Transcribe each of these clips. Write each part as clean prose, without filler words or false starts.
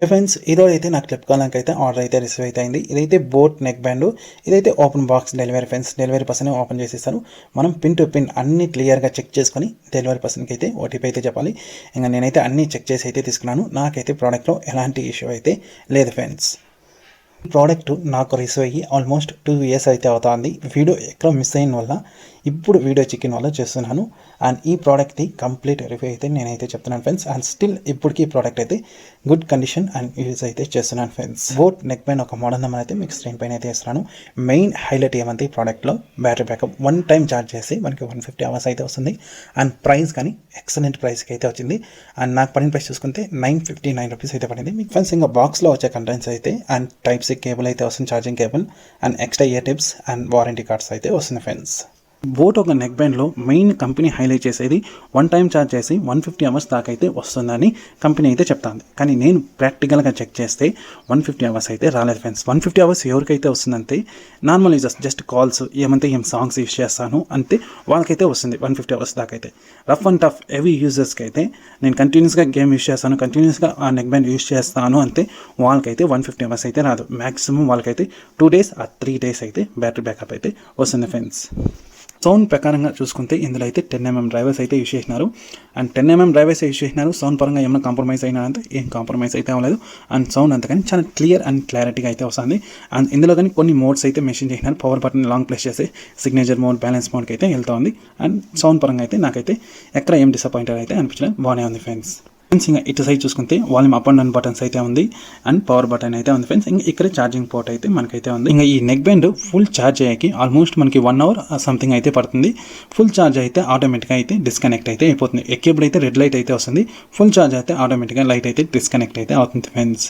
Friends ఈరోజు అయితే నాకు ఫ్లిప్కార్ట్లోకి అయితే ఆర్డర్ అయితే రిసీవ్ అయితే అయింది. ఇదైతే బోట్ నెక్ బ్యాండ్. ఇదైతే open box delivery friends. Delivery person open చేసేస్తారు. మనం పిన్ టు పిన్ అన్ని క్లియర్గా చెక్ చేసుకొని డెలివరీ పర్సన్కి అయితే ఓటీపీ అయితే చెప్పాలి. ఇంకా నేనైతే అన్ని చెక్ చేసి అయితే తీసుకున్నాను. నాకైతే ప్రోడక్ట్లో ఎలాంటి ఇష్యూ అయితే లేదు ఫ్రెండ్స్. ప్రోడక్ట్ నాకు రిసీవ్ అయ్యి ఆల్మోస్ట్ 2 years అయితే అవుతుంది. వీడియో ఎక్కడ మిస్ అయిన వల్ల ఇప్పుడు వీడియో చికెన్ వల్ల చేస్తున్నాను. అండ్ ఈ ప్రోడక్ట్ది కంప్లీట్ రివ్యూ అయితే నేనైతే చెప్తున్నాను ఫ్రెండ్స్. అండ్ స్టిల్ ఇప్పటికీ ఈ ప్రోడక్ట్ అయితే గుడ్ కండిషన్ అండ్ యూజ్ అయితే చేస్తున్నాను ఫ్రెండ్స్. బోట్ నెక్ పైన ఒక మోడల్ నెంబర్ అయితే మీకు స్క్రీన్ పైన అయితే ఇస్తున్నాను. మెయిన్ హైలైట్ ఏమంటే ఈ ప్రోడక్ట్లో బ్యాటరీ బ్యాకప్ 1 time ఛార్జ్ చేసి మనకి 150 hours అయితే వస్తుంది. అండ్ ప్రైస్ కానీ ఎక్సలెంట్ ప్రైస్కి అయితే వచ్చింది. అండ్ నాకు పడిన ప్రైస్ చూసుకుంటే 959 రూపీస్ అయితే పడింది. మీకు ఫ్రెండ్స్ ఇంకా బాక్స్లో వచ్చే కంటెంట్స్ అయితే అండ్ టైప్ సి కేబుల్ అయితే వస్తుంది, charging cable and extra year tips and warranty cards అయితే వస్తుంది ఫ్రెండ్స్. బోట్ ఒక నెక్ బ్యాండ్లో మెయిన్ కంపెనీ హైలైట్ చేసేది 1 time ఛార్జ్ చేసి 150 hours దాకా అయితే వస్తుందని కంపెనీ అయితే చెప్తాంది. కానీ నేను ప్రాక్టికల్గా చెక్ చేస్తే 150 hours అయితే రాలేదు ఫ్రెండ్స్. 150 hours ఎవరికైతే వస్తుందంటే నార్మల్ యూజర్స్, జస్ట్ కాల్స్ ఏమంటే ఏం సాంగ్స్ యూజ్ చేస్తాను అంతే వాళ్ళకైతే వస్తుంది 150 hours దాకా అయితే. రఫ్ అండ్ టఫ్ హెవీ యూజర్స్కి అయితే నేను కంటిన్యూస్గా గేమ్ యూజ్ చేస్తాను, కంటిన్యూస్గా ఆ నెక్ బ్యాండ్ యూజ్ చేస్తాను అంతే వాళ్ళకైతే 150 hours అయితే రాదు. మ్యాక్సిమం వాళ్ళకైతే 2 days ఆ 3 days అయితే బ్యాటరీ బ్యాకప్ అయితే వస్తుంది ఫ్రెండ్స్. సౌండ్ ప్రకారంగా చూసుకుంటే ఇందులో అయితే 10mm డ్రైవర్స్ అయితే యూజ్ చేసినారు. అండ్ 10mm డ్రైవర్స్ యూజ్ చేసినారు. సౌండ్ పరంగా ఏమైనా కాంప్రమైజ్ అయినా అంటే ఏం కాంప్రమైజ్ అయితే అవ్వలేదు. అండ్ సౌండ్ అంతకని చాలా క్లియర్ అండ్ క్లారిటీగా అయితే వస్తుంది. అండ్ ఇందులో కానీ కొన్ని మోడ్స్ అయితే మెన్షన్ చేసినారు. పవర్ బటన్ లాంగ్ ప్రెస్ చేసి సిగ్నేచర్ మోడ్, బ్యాలెన్స్ మోడ్కి అయితే వెళ్తుంది. అండ్ సౌండ్ పరంగా అయితే నాకైతే ఎక్కడ ఏం డిసప్పాయింటెడ్ అయితే అనిపించలేదు, బాగానే ఉంది ఫ్రెండ్స్. ఇంకా ఇటు సైడ్ చూసుకుంటే volume up and down buttons అయితే ఉంది అండ్ పవర్ బటన్ అయితే ఉంది ఫ్రెండ్స్. ఇంకా ఇక్కడ ఛార్జింగ్ పోర్ట్ అయితే మనకైతే ఉంది. ఇంకా ఈ నెక్ బ్యాండ్ ఫుల్ ఛార్జ్ అయ్యాకి ఆల్మోస్ట్ మనకి 1 hour సంథింగ్ అయితే పడుతుంది. ఫుల్ ఛార్జ్ అయితే ఆటోమేటిక్గా అయితే డిస్కనెక్ట్ అయితే అయిపోతుంది. ఎక్కేపుడైతే రెడ్ లైట్ అయితే వస్తుంది. ఫుల్ ఛార్జ్ అయితే ఆటోమేటిక్గా లైట్ అయితే డిస్కనెక్ట్ అయితే అవుతుంది ఫ్రెండ్స్.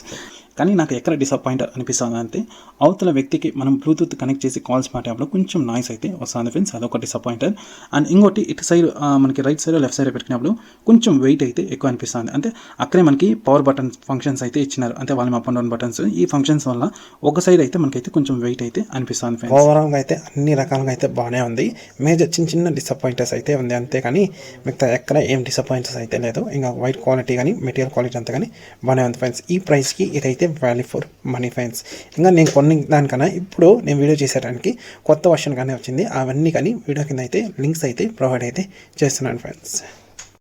కానీ నాకు ఎక్కడ డిసప్పాయింట్ అనిపిస్తుంది అంటే అవతల వ్యక్తికి మనం బ్లూటూత్ కనెక్ట్ చేసి కాల్స్ మాట్లాడేటప్పుడు కొంచెం నాయిస్ అయితే వస్తుంది ఫ్రెండ్స్, అదొక డిసప్పాయింటెడ్. అండ్ ఇంకోటి ఇటు సైడ్ మనకి రైట్ సైడ్ లెఫ్ట్ సైడ్ పెట్టుకున్నప్పుడు కొంచెం వెయిట్ అయితే ఎక్కువ అనిపిస్తుంది. అంటే అక్కడే మనకి పవర్ బటన్ ఫంక్షన్స్ అయితే ఇచ్చినారు, అంటే volume up and down buttons. ఈ ఫంక్షన్స్ వల్ల ఒక సైడ్ అయితే మనకైతే కొంచెం వెయిట్ అయితే అనిపిస్తుంది ఫ్రెండ్స్. ఓవరాల్గా అయితే అన్ని రకాలుగా అయితే బాగానే ఉంది. మేజర్ చిన్న డిసప్పాయింటర్స్ అయితే ఉంది అంతే, కానీ మిగతా ఎక్కడ ఏం డిసప్పాయింటర్స్ అయితే లేదు. ఇంకా వైట్ క్వాలిటీ కానీ మెటీరియల్ క్వాలిటీ అంతా కానీ బాగానే ఉంది ఫ్రెండ్స్. ఈ ప్రైస్కి ఇదైతే వాల్యూ ఫర్ మనీ ఫ్రెండ్స్. ఇంకా నేను కొన్ని దానికన్నా ఇప్పుడు నేను వీడియో చేసేటానికి కొత్త వర్షన్ కానీ వచ్చింది, అవన్నీ కానీ వీడియో కింద అయితే లింక్స్ అయితే ప్రొవైడ్ అయితే చేస్తున్నాను ఫ్రెండ్స్.